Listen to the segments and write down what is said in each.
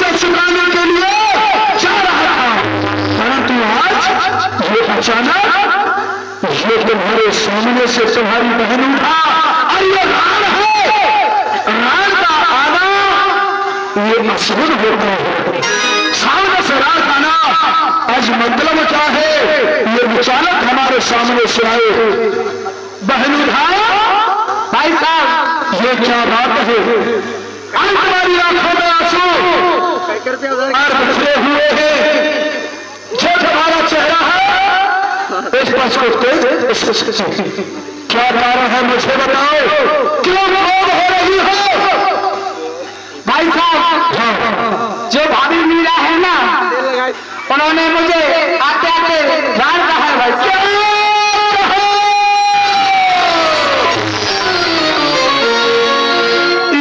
से चुकाने के लिए जा रहा था, परंतु आज ये अचानक ये तुम्हारे सामने से तुम्हारी बहन उठा और ये रान है। रान का आना ये मशहूर होता है। सामने से रान आना आज मतलब क्या है ये विचालक हमारे सामने से आए। बहन उठा भाई साहब ये क्या बात है? आज तुम्हारी आंखों में आंसू और बचे हुए हैं। जो तुम्हारा चेहरा है इस बस को क्या कारण है मुझे बताओ, क्यों रोग हो रही हो? भाई साहब जो भाभी मीरा है ना उन्होंने मुझे आते आते रान कहा है। भाई क्या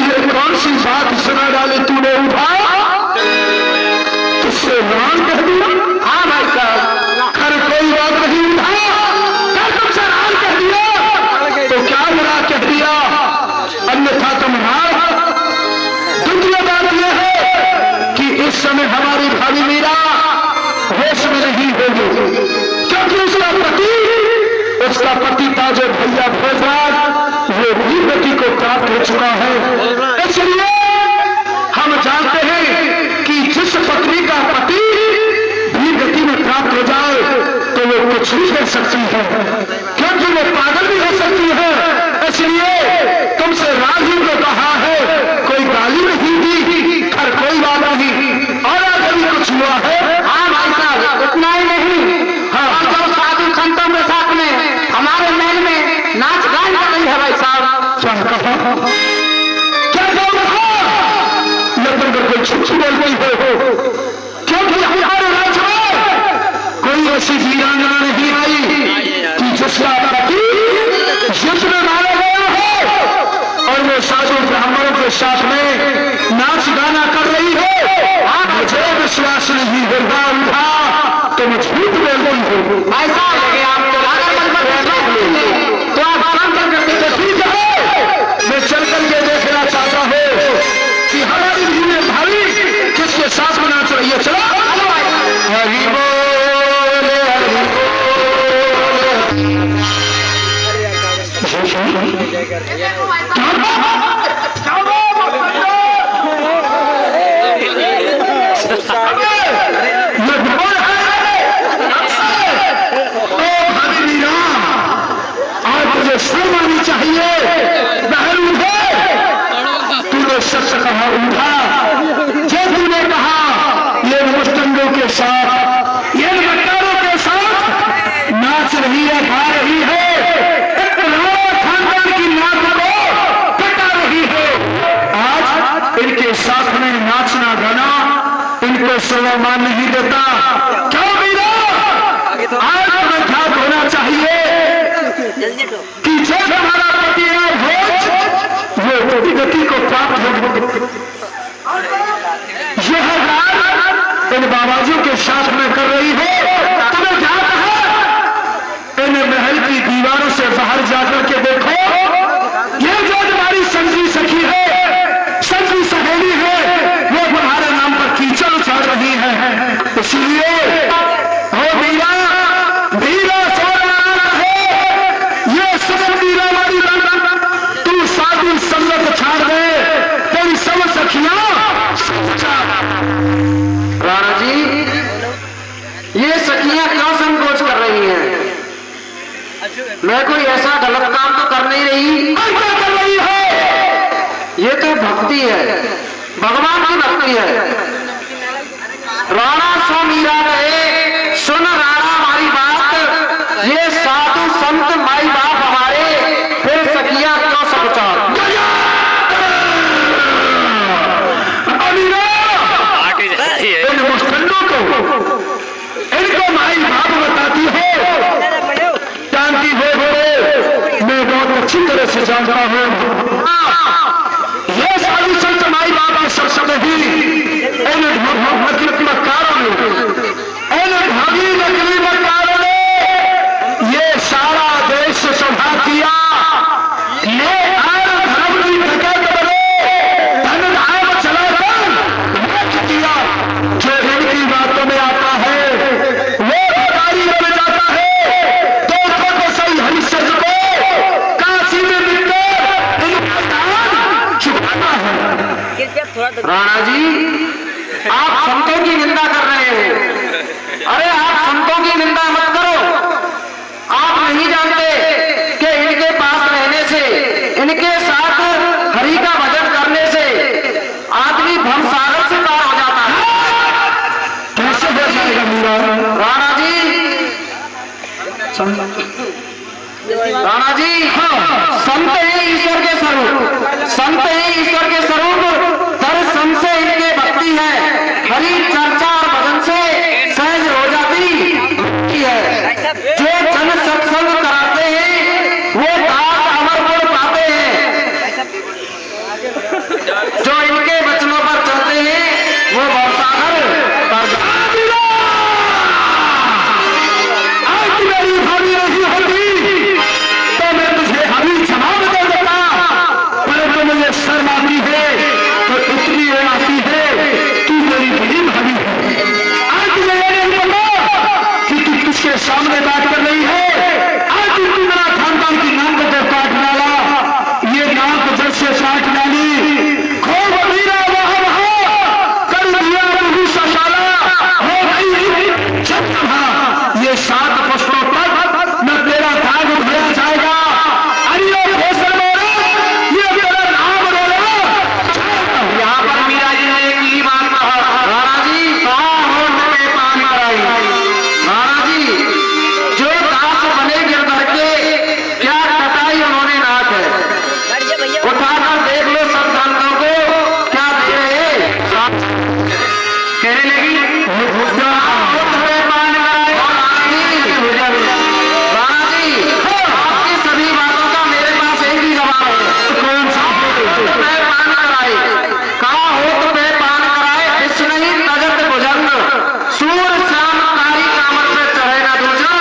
ये कौन सी बात सुना डाली तूने? उठा तुझसे रान कह दिया? हाँ भाई साहब कर कोई बात नहीं, उठा कर तुमसे रान कह दिया तो क्या बुरा कह दिया, अन्यथा तुम रान। दूसरी बात यह है कि इस समय हमारी भाभी मीरा होश में नहीं होगी, क्योंकि उसका पति ताजो भैया भोजराज वो वीर गति को प्राप्त हो चुका है। इसलिए हम जानते हैं कि जिस पत्नी का पति वीर गति में प्राप्त हो जाए तो वो कुछ भी कर सकती है, क्योंकि वो पागल भी हो सकती है। इसलिए तुमसे राजी को कहा है, कोई गाली नहीं दी, हर कोई बात नहीं। और आगे भी कुछ हुआ है? हाँ भाई साहब इतना ही नहीं, और जो साधु संतों के साथ में हमारे महल में नाच गान कर रही है। भाई साहब क्या कहा? क्या कहा? लगन कर कोई छुट्टी बोल गई हो, क्योंकि हमारे राज्य में कोई ऐसी वीरांगना नहीं आई कि जिसका पति युद्ध में मारा गया हो और वो साधु ब्राह्मणों के साथ में नाच गाना कर रही हो। मुझे विश्वास नहीं होगा उठा तुम झूठ बोलती हो। भाई साहब आप तो आप काम करके ठीक है, मैं चल करके देखना चाहता हूँ कि हमारी भीड़ भाई किसके साथ में नाच रही है। चलो हरि बोल हरि शर्म आनी चाहिए। बहन उठे, तूने सच कहा उठा, जो तूने कहा ये मुस्तंगों के साथ ये बट्टारों के साथ नाच रही है, गा रही है, एक खानदान की नाक को कटा रही है। आज इनके साथ में नाचना गाना इनको सम्मान नहीं देता। क्यों मीरा? आज तुम्हें ख्याल होना चाहिए कि जो हमारा पति है भोज वो गति को प्राप्त हो। यह रात इन बाबाजियों के साथ में कर रही हो, तुम्हें क्या कहा? इन महल की दीवारों से बाहर जाकर के देखो, ये जो तुम्हारी संजी सखी है, संजी सहेली है, वो तुम्हारे नाम पर कीचड़ उछाल रही है। इसलिए हो मीरा, मीरा सो रहा है, ये सब मीरा वाली तू साधु संगत छाड़ दे, तेरी सब सखियां राणा जी ये सखियां क्यों संकोच कर रही हैं? मैं कोई ऐसा गलत काम तो कर नहीं रही। क्या कर रही है? ये तो भक्ति है, भगवान की भक्ति है। राणा सो मीरा कहे, सुन राणा हमारी बात, ये साधु संत माई बाप हमारे, फिर सखियां क्यों संकोच? इन मुस्तंडों को इनको माई बाप बताती हो, जानती हो, मैं बहुत अच्छी तरह से जानता हूँ। ये साधु संत माई बाप सब नहीं इन मकारों में राणा जी, आप संतों की निंदा कर रहे हैं। अरे आप संतों की निंदा मत करो। आप नहीं जानते कि इनके पास रहने से, इनके साथ हरि का भजन करने से आदमी भवसागर से पार हो जाता है। कैसे हो जाएगा मीरा? राणा जी, राणा जी, हाँ, संत है ईश्वर के स्वरूप, संत है ईश्वर के स्वरूप। दर्शन से इनके भक्ति है, हरि चर्चा और भजन से सहज हो जाती भक्ति है। जो जन सत्संग कराते हैं वो दास अमर गुण पाते हैं, जो इनके वचनों पर चलते हैं वो भवसागर पर जाते हैं। आज मेरी भाभी नहीं होती तो मैं तुझे अभी जवाब दे देता, परंतु मुझे शर्म आती है तो इतनी रे आती है, तू मेरी बड़ी भाभी है। आज मुझे ये नहीं पता कि तू किसके सामने बात कर रही है। आज तू मेरा खानदान की नाम को काट डाला, ये नाम को जड़ से काट डाली। खूब मीरा वहां कर दिया प्रभु सशाला हो गई जब कहा ये 7 पुष्पों तक न तेरा दाग उठाया जाएगा। अरे ये तेरा नाम रोला। यहाँ पर मीरा जी ने एक ही बात कहा, राणा जी, कहाँ होठ पे पान कराई। राणा जी, जो दास बने गिरधर के, क्या कटाई उन्होंने नाक है। उठाकर देख लो सब संतों को क्या दे रहे। कहने लगी होठ पे पान कराए। राणा जी, आपकी सभी बातों का मेरे पास एक ही जवाब है। कौन सा? होठ पे पान कराए, कहा होठ पे पान कराए, इस नहीं तजत भुजंग, सूर श्याम कारी कामर पे चढ़े ना दूजा।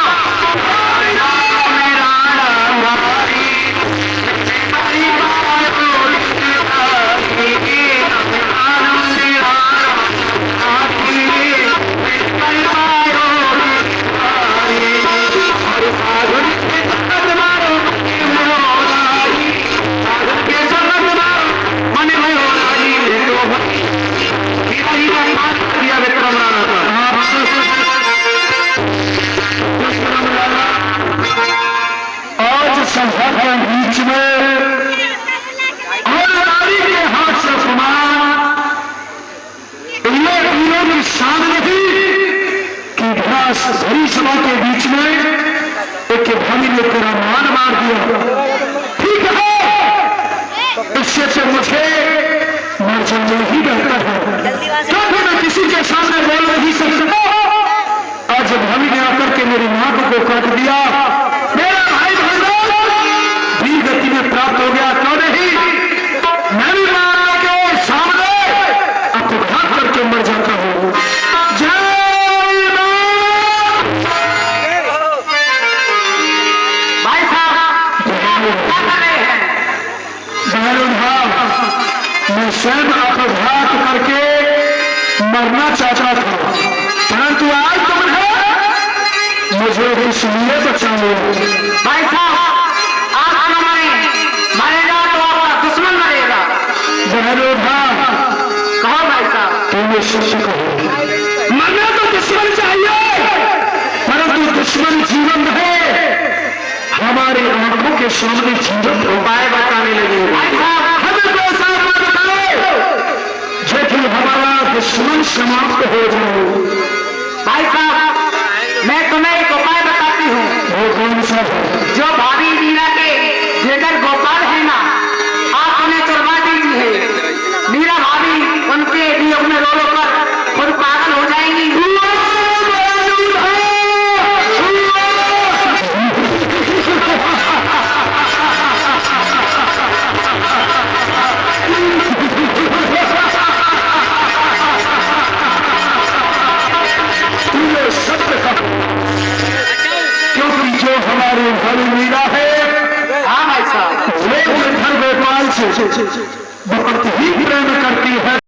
आज सभा के बीच में और नारी के हाथ से समान ये तीनों की शान नहीं कि घास भरी सभा के बीच में एक भाभी ने तेरा मान मार दिया। ठीक है, इससे तो मुझे मर जाने ही बेहतर है, क्योंकि मैं किसी के सामने बोल नहीं सकता। आज भाभी ने आकर के मेरी नाक को काट दिया। मेरा भाई भी गति में प्राप्त हो गया, क्यों नहीं? मैं भी मारने के सामने अपघात करके मर जाता हूँ। भाई साहब, क्या कर रहे हैं? मैं स्वयं अपघात करके मरना चाहता था, परंतु आज तुमने मुझे इसलिए बचा लिया। भाई साहब, आप न मरे, मरेगा तो आपका दुश्मन मरेगा। कहो भाई साहब। तुम्हें शिष्य कहो, मरना तो दुश्मन चाहिए, परंतु दुश्मन जीवन है हमारी आंखों के सामने जीवन उपाय बताने लगे। भाई साहब, हमें तो ऐसा उपाय बताओ जो कि हमारा दुश्मन समाप्त हो जाए। भाई साहब, मैं तुम्हें एक उपाय बताती हूँ। वो कौन सा है? जो भाभी मीरा के जेकर गोपाल है ना, आप उन्हें चलवा दीजिए। मीरा भाभी उनके वियोग में रो रो कर खुद पागल हो जाएंगी। क्योंकि जो हमारे भाई मीरा है, हाँ भाई साहब, वो घर गोपाल से बहुत ही प्रेम करती है।